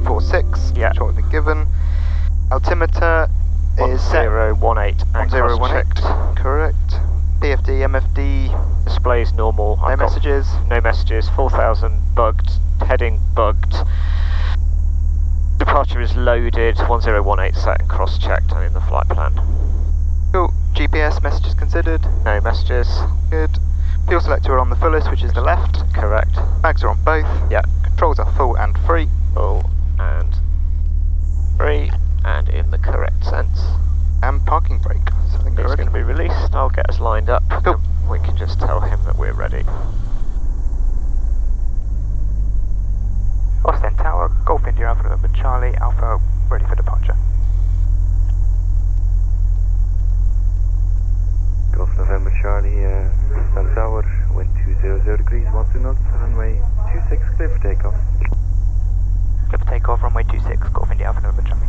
046, Yeah. which has been given. Altimeter is set 1018 and 1018, cross-checked. correct. PFD, MFD, Displays normal. no messages. No messages, 4000 bugged, heading bugged. Departure is loaded, 1018 set and cross-checked and in the flight plan. Cool. GPS messages considered. No messages. Good. Fuel selector on the fullest, which is the left. Correct. Bags are on both. Yeah. Controls are full and free. Full and free and in the correct sense. And parking brake. So I think It's we're going ready. to be released. I'll get us lined up. Cool. And we can just tell him that we're ready. Ostend Tower, Golf India Alpha November Charlie, Alpha ready for departure. Golf November Charlie, Ostend Tower, wind 200 degrees, 12 knots, runway 26, clear for takeoff. Clear for takeoff, runway 26, Golf India Alpha November Charlie.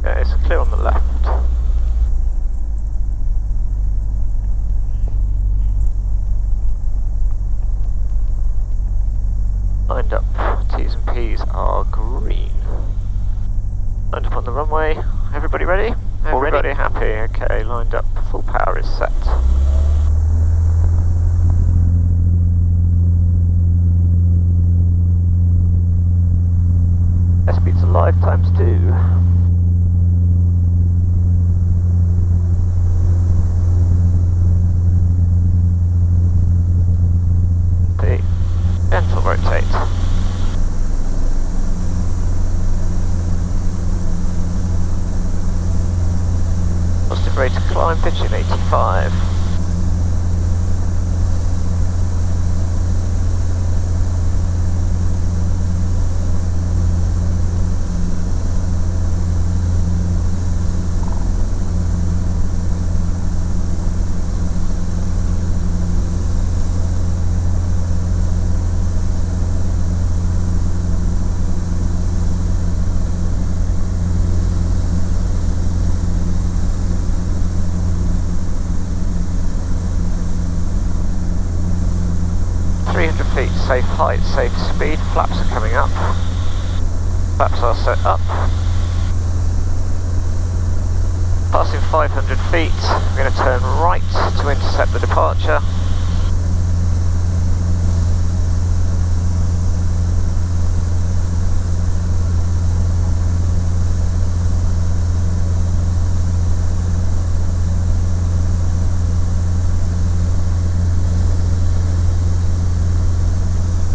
Yeah, it's clear on the left. Lined up, T's and P's are green. Lined up on the runway. Everybody ready? All ready. Everybody happy? Okay, lined up. Full power is set. Airspeed's alive times 2. The gentle rotate. Positive rate of climb, pitching 85. Safe height, safe speed, flaps are coming up. Flaps are set up. Passing 500 feet, we're going to turn right to intercept the departure.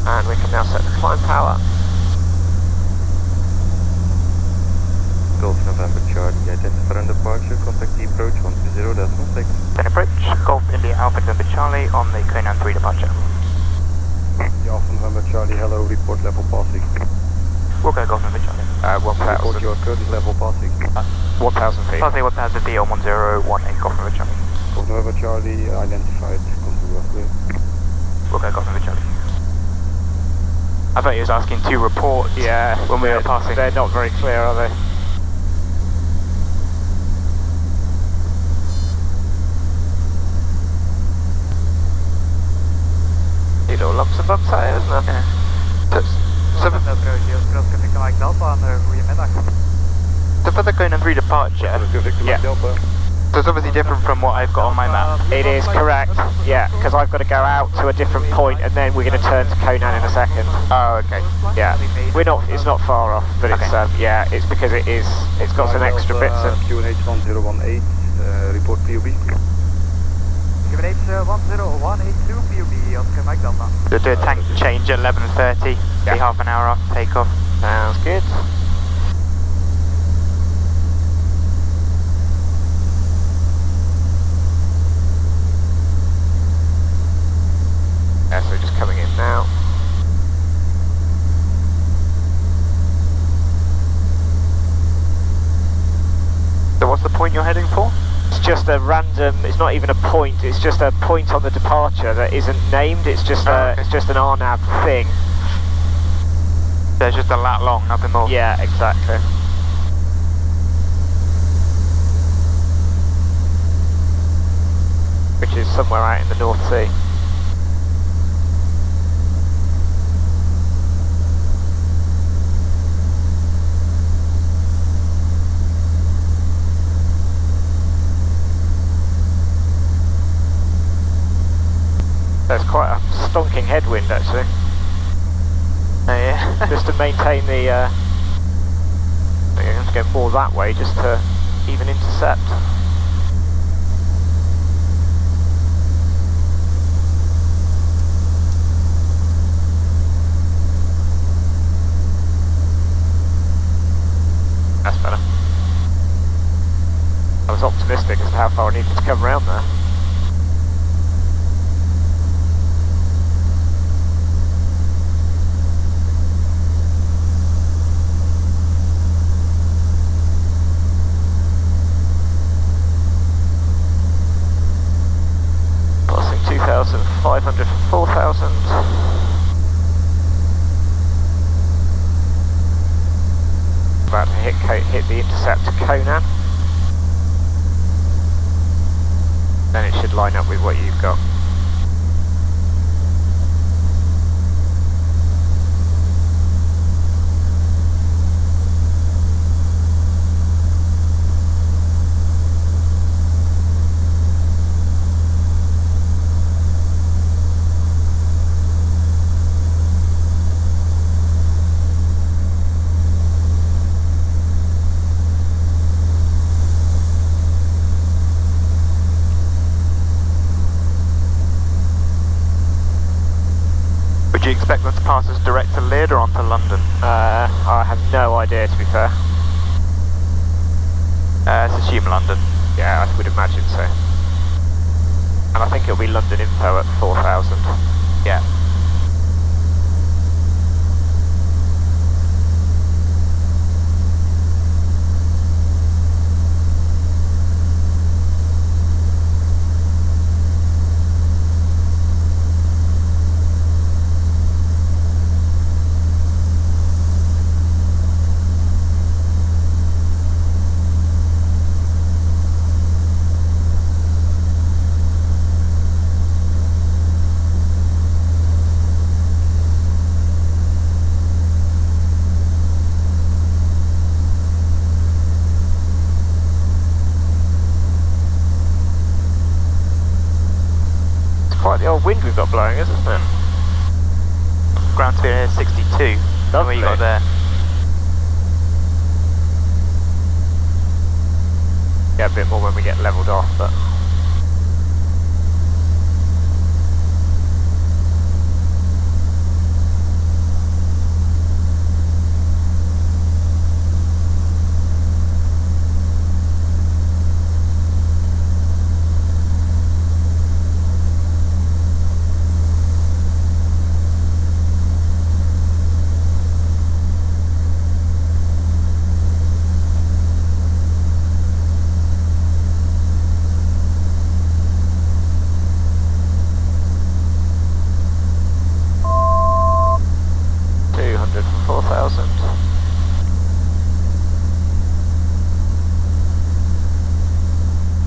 And we can now set the climb power. Golf November Charlie, identify on departure, contact the approach 120.6. Then approach, Golf India Alpha November Charlie on the Conan 3 departure. Alpha November Charlie, hello, report level passing. We'll go Golf November Charlie. 1,000. Report your current level passing. 1,000 feet. Passing 1000 feet on 1018, Golf November Charlie. Golf November Charlie, identified, contour clear. We'll go Golf November Charlie. I thought he was asking to report. Yeah, when we were passing. They're not very clear, are they? See little lumps and bumps out here, isn't there? So for the Conan 3 departure, Yeah. so it's obviously different from what I've got on my map. It is correct, yeah, because I've got to go out to a different point and then we're going to turn to Conan in a second. Oh, okay. Yeah, it's not far off, but it's, yeah, it's because it's got some extra bits of... QNH 1018, report POB. QNH 1018 POB, Oscar Mike Delta. We'll do a tank change at 11:30, be half an hour after takeoff. Sounds good. Yeah, so just coming in now. So what's the point you're heading for? It's just a random, it's not even a point, it's just a point on the departure that isn't named, it's just it's just an RNAV thing. There's just a lat long, nothing more. Yeah, exactly. Which is somewhere out in the North Sea. stonking headwind actually. Oh yeah. Just to maintain the, I think I'm going to go more that way just to even intercept. That's better. I was optimistic as to how far I needed to come around there. Passing 2,500 for 4,000. About to hit the intercept to Conan. Then it should line up with what you've got. Would you expect them to pass us direct to Lydd or onto London? I have no idea, to be fair. Let's assume London. Yeah, I would imagine so. And I think it'll be London info at 4,000. Yeah. Quite the old wind we've got blowing, isn't it? Ground speed here 62. What you got there? Yeah, a bit more when we get levelled off, but...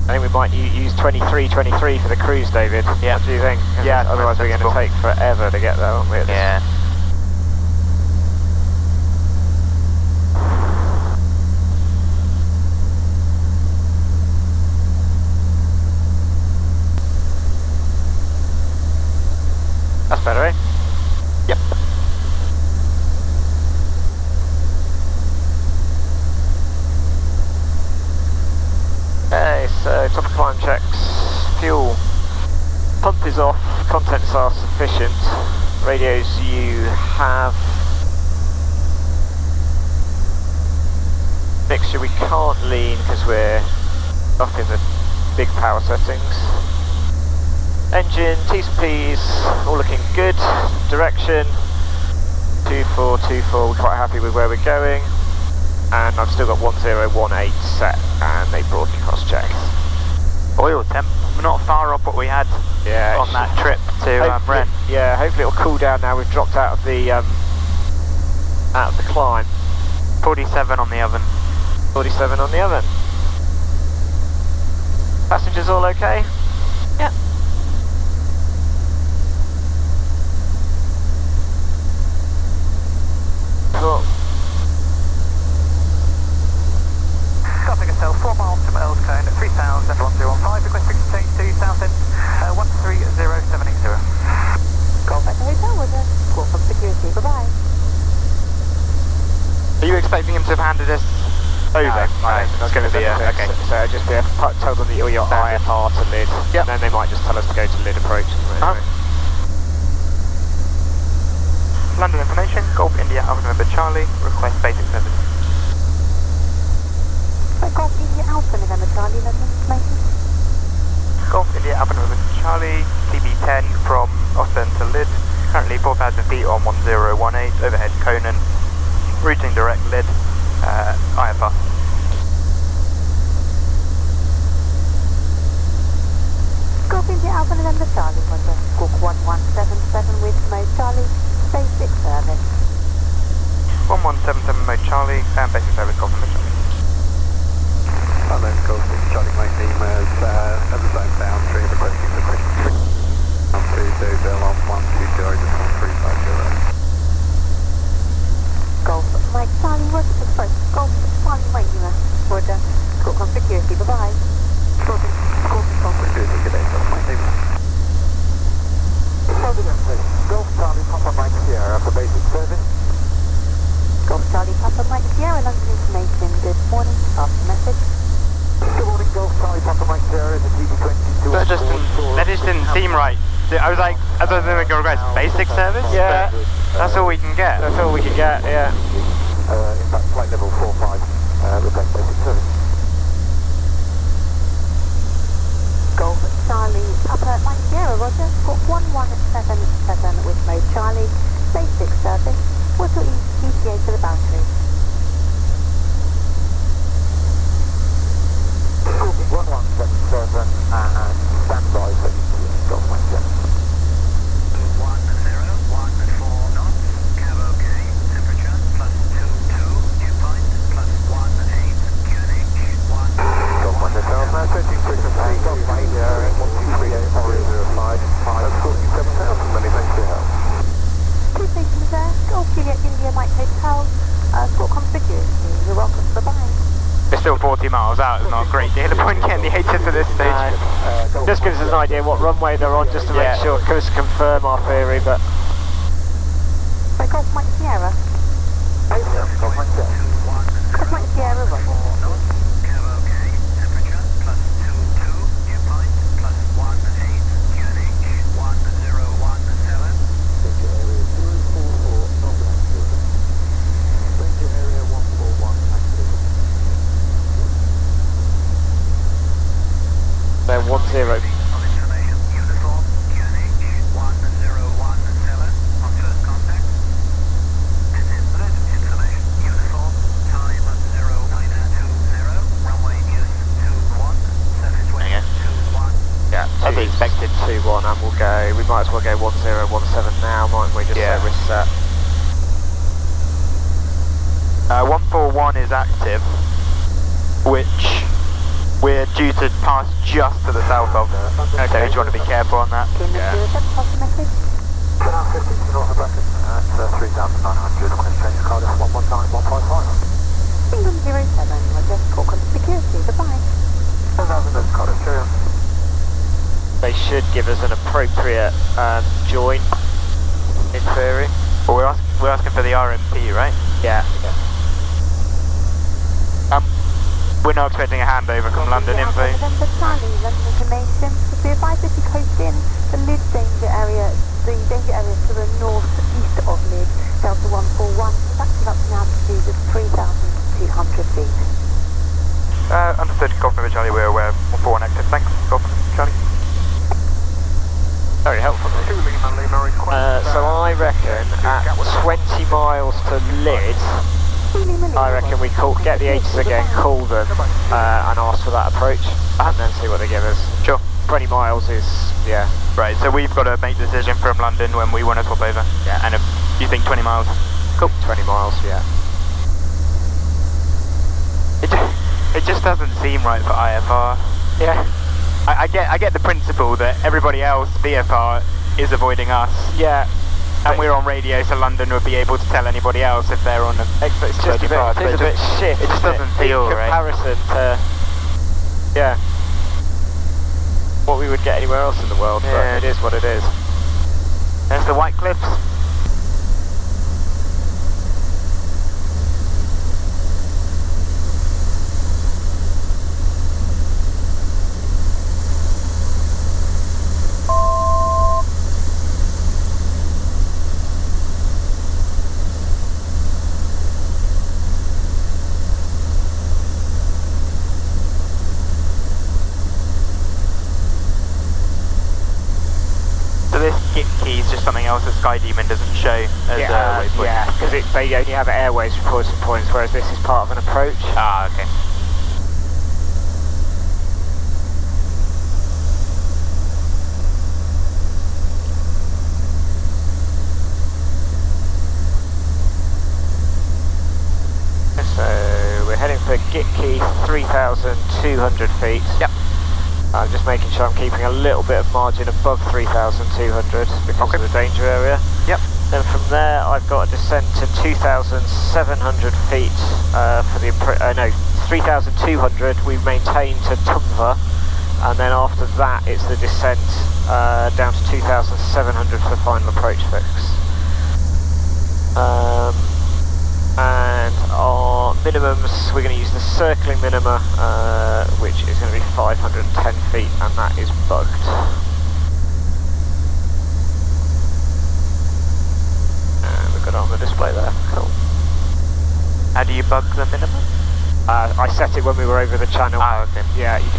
I think we might use 23 for the cruise, David. Yeah. What do you think? Yeah. Otherwise we're going to take forever to get there, aren't we? Yeah. That's better, eh? Yep. Okay, so top of climb checks, fuel pump is off, contents are sufficient, radios you have, mixture we can't lean because we're up in the big power settings, engine, T's and P's, all looking good, direction, 2424, we're quite happy with where we're going. And I've still got 1018 set and they broadly cross check. Oil temp, we're not far off what we had on that trip to Wren. Yeah, hopefully it'll cool down now. We've dropped out of the climb. 47 on the oven. 47 on the oven. Passengers all okay? Yeah. Cool. Copying yourself, 4 miles from Earls Cone, 3000, 1015, request fixed change to Southend, 130780. expecting him to have handed us over. It's going to be okay. So just tell them that you're your IFR to Lydd, and then they might just tell us to go to Lydd approach. Anyway. London information, Golf India Alpha November Charlie, request basic service. Golf India Alpha November Charlie, London information. Golf India Alpha November Charlie, TB10 from Ostend to Lydd, currently 4,000 feet on 1018, overhead Conan, routing direct Lydd, IFR. Golf India Alpha November Charlie, Roger. Squawk 1177 with Mode Charlie, basic service. 1177 Mode Charlie, and basic service, Golf November Charlie. Hello, Golf Charlie, my team has zone downstream, requesting the quick 220 on 120, just 1350. Golf Mike Charlie, Roger, sorry, Golf Charlie Mike, Roger. Squawk on security, bye-bye. Golf security, good day, Golf, my team. Golf Charlie, Papa Mike Sierra for basic service. Golf Charlie, Papa Mike Sierra, London information, good morning, pass the message. Good morning, Golf Charlie, Papa Mike Sierra, the TB10. That just didn't seem right. I was like, I thought they were going to go basic service? Yeah. That's all we can get. That's all we can get, yeah. In fact, flight level 45, request basic service. Golf Charlie, Papa Mike Sierra, Roger. Squawk 1177 with Mode Charlie, basic service. What's your ETA to the boundary? Squawking 1177 and stand by for Golf Mike Sierra. 1014 knots, cab okay, temperature +22, dew point +18, QNH 1. Golf Mike Sierra, now setting frequency, Golf Mike Sierra, 1238 squawking 7000, many thanks for your help. Two stations there, Golf Juliet India Mike Hotel, squawk on security. You're welcome, bye-bye. It's still 40 miles out, it's not a great deal of point getting the HSS at this stage. Just gives us an idea what runway they're on, just to make sure, just confirm our theory, but... So Golf Mike Sierra. Golf Mike Sierra. Golf Mike Sierra, Roger. Cab okay, temperature +22, dew point +18, QNH 1017. Danger area 044, not active. Danger area 141, active. They're 10. On information, uniform, QNH 1017, on first contact. This is Lydd information, uniform, time 0920, runway is 21, surface wind 21. Yeah, As expected. 2-1, and we'll go, we might as well go 1017 now, mightn't we, just so we're set. 141 is active, which we're due to pass just to the south of. Okay, so you want to be careful on that. Yeah. Pass the message. 10 out 15 to north of bracket at 3,900, request change Cardiff 119155. England 07, Roger. Squawk on security, bye-bye. 10,000 Cardiff, cheerio. They should give us an appropriate join, in theory. Well, we're asking for the RMP, right? Yeah. We're not expecting a handover from London Info. November Charlie, London information. If we advise if you coast in the Lydd danger area, to the north-east of Lydd, Delta 141, that's up to an altitude of 3,200 feet. Understood, Golf November Charlie, we're aware, 141 active, thanks, Golf November Charlie. Very helpful. So I reckon at 20 miles to Lydd, I reckon we get the H's again, call them, and ask for that approach, and then see what they give us. Sure. 20 miles is, yeah. Right, so we've got to make the decision from London when we want to swap over. Yeah. And if you think 20 miles? Cool. 20 miles, yeah. It just doesn't seem right for IFR. Yeah. I get the principle that everybody else, VFR, is avoiding us. Yeah. And we're on radio, so London would be able to tell anybody else if they're on a It's just a bit shit. It just doesn't feel right. In comparison to, yeah, what we would get anywhere else in the world, Yeah. but it is what it is. There's the White Cliffs. else that Skydemon doesn't show as a waypoint? Yeah, because they only have airways reporting points, whereas this is part of an approach. Ah, okay. So we're heading for Gitki 3,200 feet. Yep. I'm just making sure I'm keeping a little bit of margin above 3,200 because of the danger area. Yep. Then from there I've got a descent to 2,700 feet for the 3,200 we maintain to Tumva, and then after that it's the descent down to 2,700 for the final approach fix. And our minimums, we're going to use the circling minima, which is going to be 510 feet, and that is bugged. And we've got it on the display there, cool. How do you bug the minimum? I set it when we were over the channel. Oh, okay. Yeah, you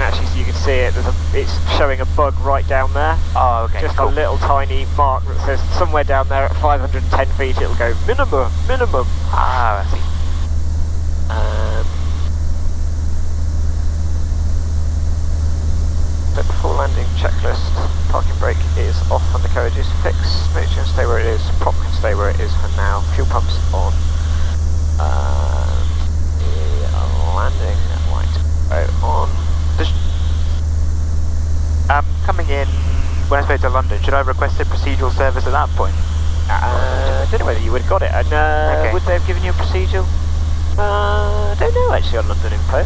can see it. It's showing a bug right down there. Oh, okay. Just cool. a little tiny mark that says somewhere down there at 510 feet it'll go minimum. Ah, I see. So before landing checklist, parking brake is off, undercarriage is fixed, motor can stay where it is, prop can stay where it is for now, fuel pumps on. Landing light on. Coming in, when I spoke to London, should I request a procedural service at that point? I don't know whether you would have got it. And Okay. would they have given you a procedural? I don't know actually on London Info.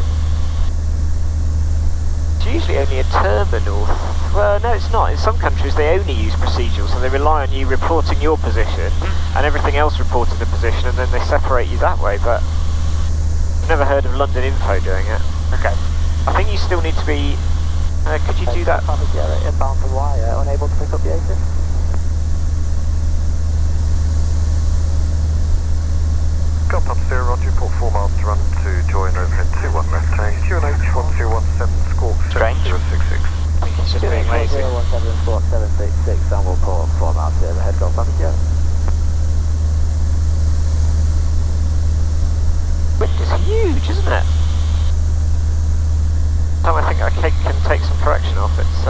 It's usually only a terminal. Well, no, it's not. In some countries they only use procedural, so they rely on you reporting your position and everything else reporting the position, and then they separate you that way. But I've never heard of London Info doing it. Okay. I think you still need to be. Could you do that? Inbound to wire, unable to pick up the ASIS. Got up 0, Roger, port 4 miles to run to join overhead 21 left turning, QNH 1217, squawk Strange. 7066. I think it's just being lazy. 017 squawk 766, and we'll port 4 miles to overhead, Golf Papa Sierra. Wind is huge, isn't it? Time I think I can take some correction off. It's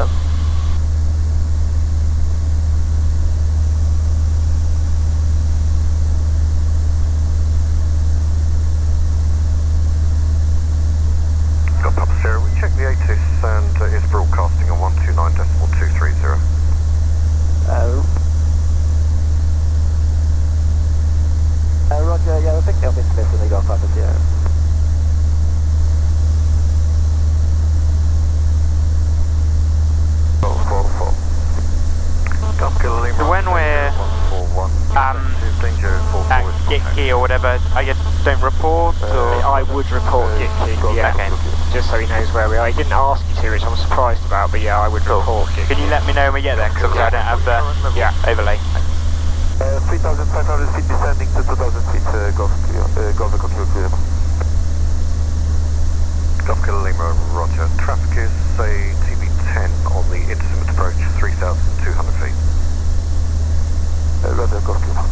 Got Papa Sierra, we checked the ATIS and is broadcasting on 129.230. Roger, yeah, we're picking up intermittently, Golf Papa Sierra. So when we're at Gitki or whatever, I guess don't report, or? I would report Gitki, yeah. Okay. Just so he knows where we are. He didn't ask you to, which I'm surprised about, but yeah, I would report Gitki. Can you let me know when we get there? Because I don't have the overlay. 3,500 feet descending to 2,000 feet, Golf Echo clear. Golf Kilo Lima, roger. Traffic is, say, TB10 on the instrument approach, 3,200 feet. Roger, Golf Kilo.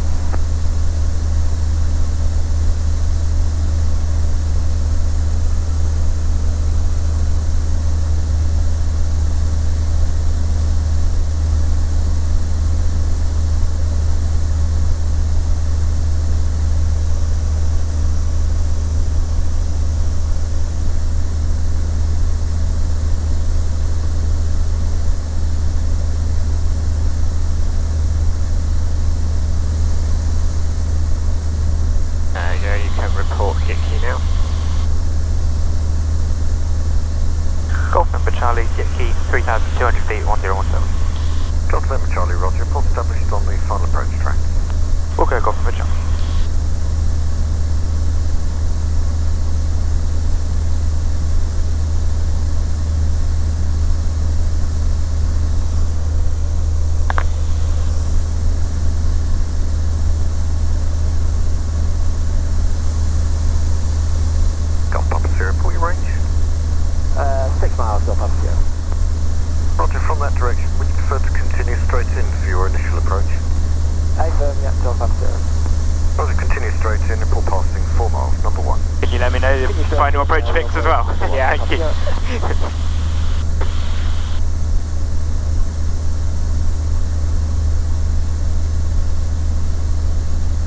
straight in, full passing 4 miles, number 1. Can you let me know the final approach fix as well? Yeah, thank you.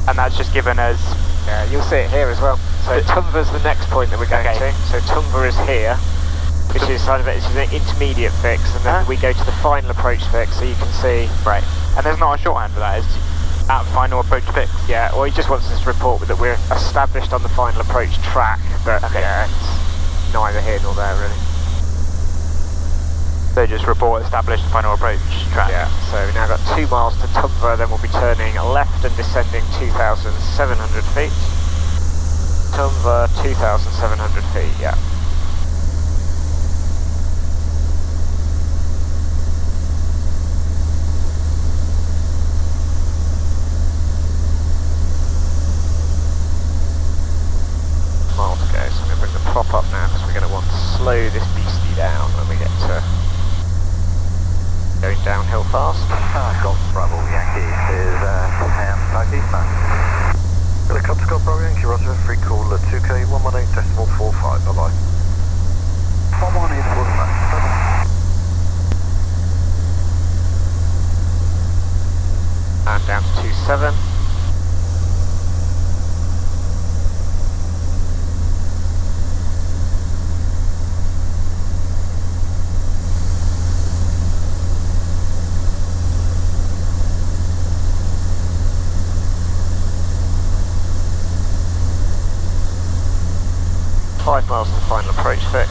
And that's just given us... Yeah, you'll see it here as well. So Tumva's the next point that we're going to. So Tumva is here, which is kind of it's an intermediate fix, and then we go to the final approach fix, so you can see. Right. And there's not a shorthand for that, is at final approach fix? Yeah, or he just wants us to report that we're established on the final approach track, but yeah, it's neither here nor there really. So just report established final approach track? Yeah, so we've now got 2 miles to Tumva, then we'll be turning left and descending 2,700 feet. Tumva, 2,700 feet, yeah. Mile to go, so I'm going to bring the prop up now because we're going to want to slow this beastie down when we get to going downhill fast. Golf Bravo Yankee is ham southeast man. Helicopter Golf Bravo Yankee, Roger, free call 2K 118.45, bye bye. 118 was man. And down to 27. Five miles to the final approach fix.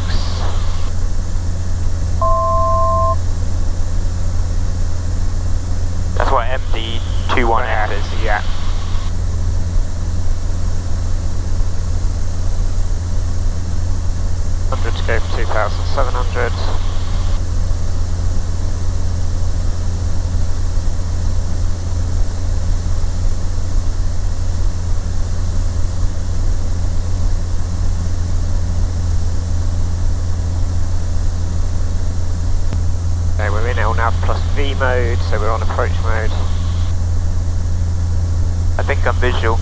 That's what MD21F is? Yeah. $100 to go for 2,700. Okay, we're in LNAV plus V mode, so we're on approach mode. I think I'm visual.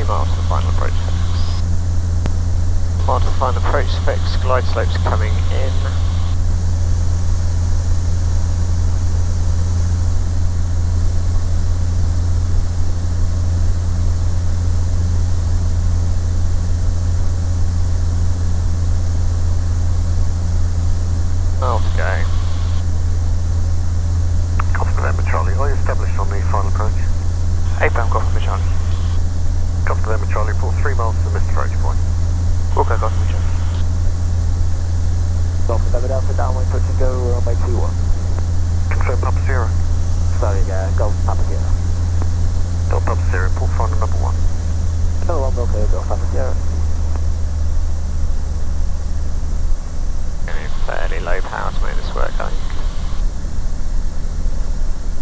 To the final approach fix. Mile to the final approach fix, glide slopes coming in. Mile to go. Copy November Charlie, are you established on the final approach? 8 pound Golf November Charlie. Copy November Charlie, pull 3 miles to the missed approach point. Okay, Golf November Charlie. Golf November Delta, downwind, touch and go, we're on by 2-1. Confirm Papa Sierra. Sorry, Golf Papa Sierra. Delta Papa Sierra, pull final number 1. Another one, okay, Golf Papa Sierra. Fairly low power to make this work, I think.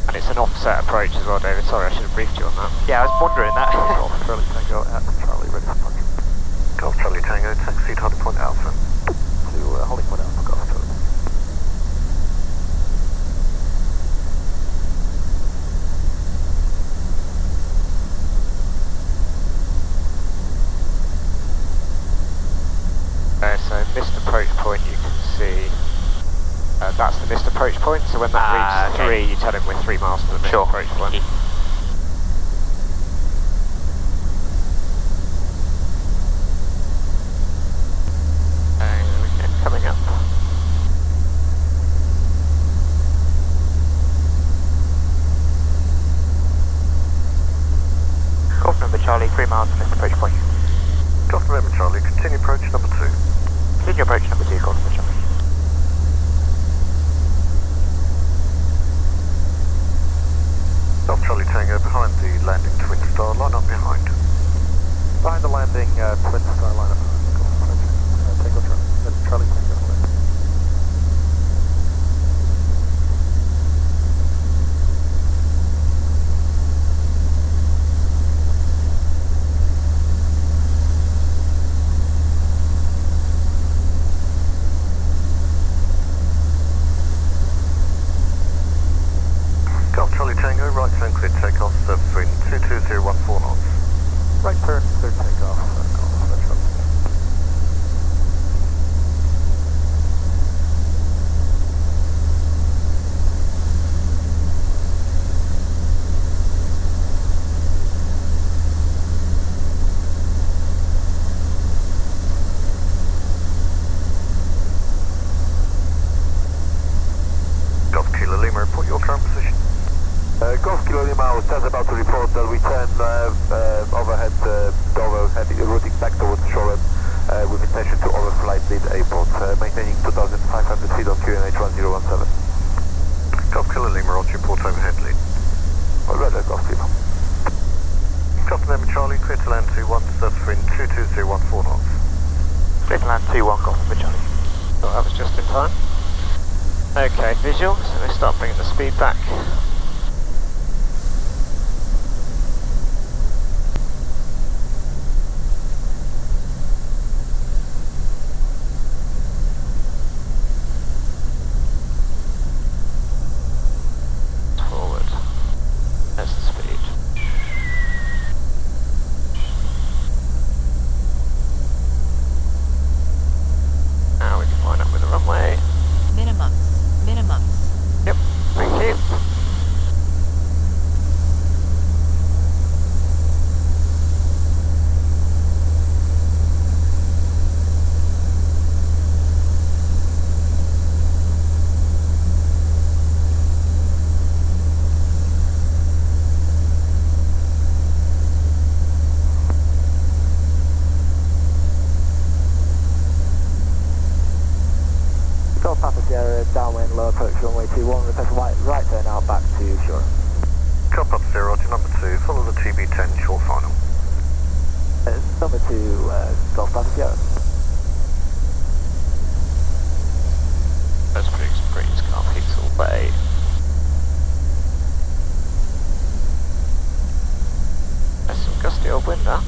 And it's an offset approach as well, David. Sorry, I should have briefed you on that. Yeah, I was wondering that. Golf Charlie Tango at Charlie, ready for parking. Golf Charlie Tango, taxi to Holly Point Alpha. To Holly Point Alpha, Golf Charlie. Okay, so missed approach point, you can see. That's the missed approach point, so when that reaches 3, you tell him we're 3 miles to the missed approach point. Okay, coming up. Golf November Charlie, 3 miles to missed approach point. Golf November Charlie, continue approach number 2. Continue approach number 2, Golf November Charlie. Golf Charlie Tango behind the landing Twin Star, line up behind. Behind the landing Twin Star, line up behind. Tango Charlie Tango. Golf Kilo Lima, I was just about to report that we turn overhead Dover, routing back towards Shoreham with intention to overflight Lydd Airport, maintaining 2,500 feet on QNH 1017. Golf Kilo Lima, roger, report overhead Lydd. Alright, Golf Lima. Golf Lima Charlie, clear to land 21, surface wind 22014 knots. Clear to land 21, Golf Lima Charlie. Thought that was just in time. Okay, visual, so let's start bringing the speed back. Forward. There's the speed. Now we can line up with the runway. Minimums. Yep, thank you. Golf Papa Sierra, downwind, low approach runway 21, request right turn out back to Shore. Golf Papa Sierra, roger, number 2, follow the TB10 short final. Number 2, Golf Papa Sierra. That's pretty scarf heats all day. There's some gusty old wind now.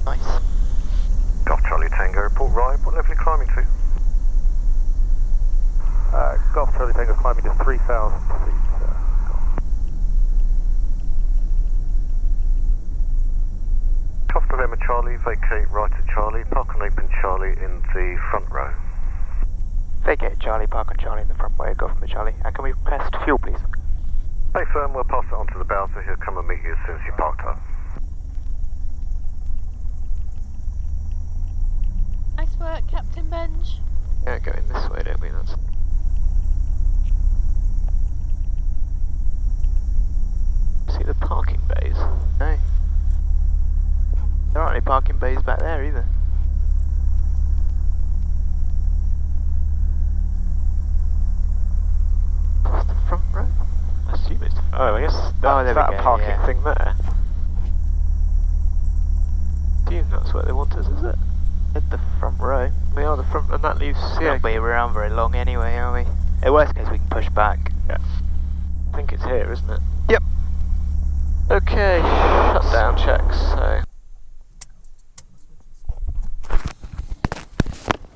Nice. Golf Charlie Tango, report right, what level are you climbing to? Golf Charlie Tango climbing to 3,000 feet. Golf November Charlie, vacate right at Charlie, park on open Charlie in the front row. Vacate Charlie, park on Charlie in the front way, Golf Lima Charlie. And can we request fuel, please? Stay firm, we'll pass it on to the Bowser, he'll come and meet you as soon as you parked up. Nice work, Captain Benj. Yeah, going this way, don't we? That's... See the parking bays? No. There aren't any parking bays back there either. What's the front row? I assume it's... Oh, I guess there we that go, parking yeah. thing there. I assume that's where they want us, is it? At the front row. We are the front, and that leaves... We won't be around very long anyway, are we? At worst case, we can push back. Yeah. I think it's here, isn't it? Yep. Okay, shut down checks, so...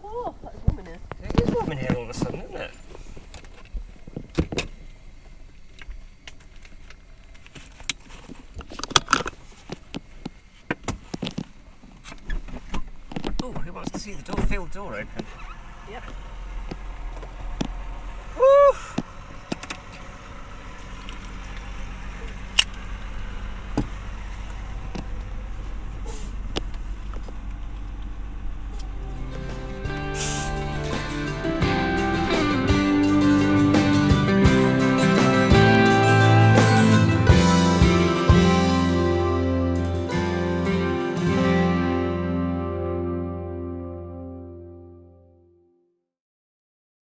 Oh, that's warm in here. It is warm in here all of a sudden, isn't it? Oh, who wants to see the door? Field door open. Yep.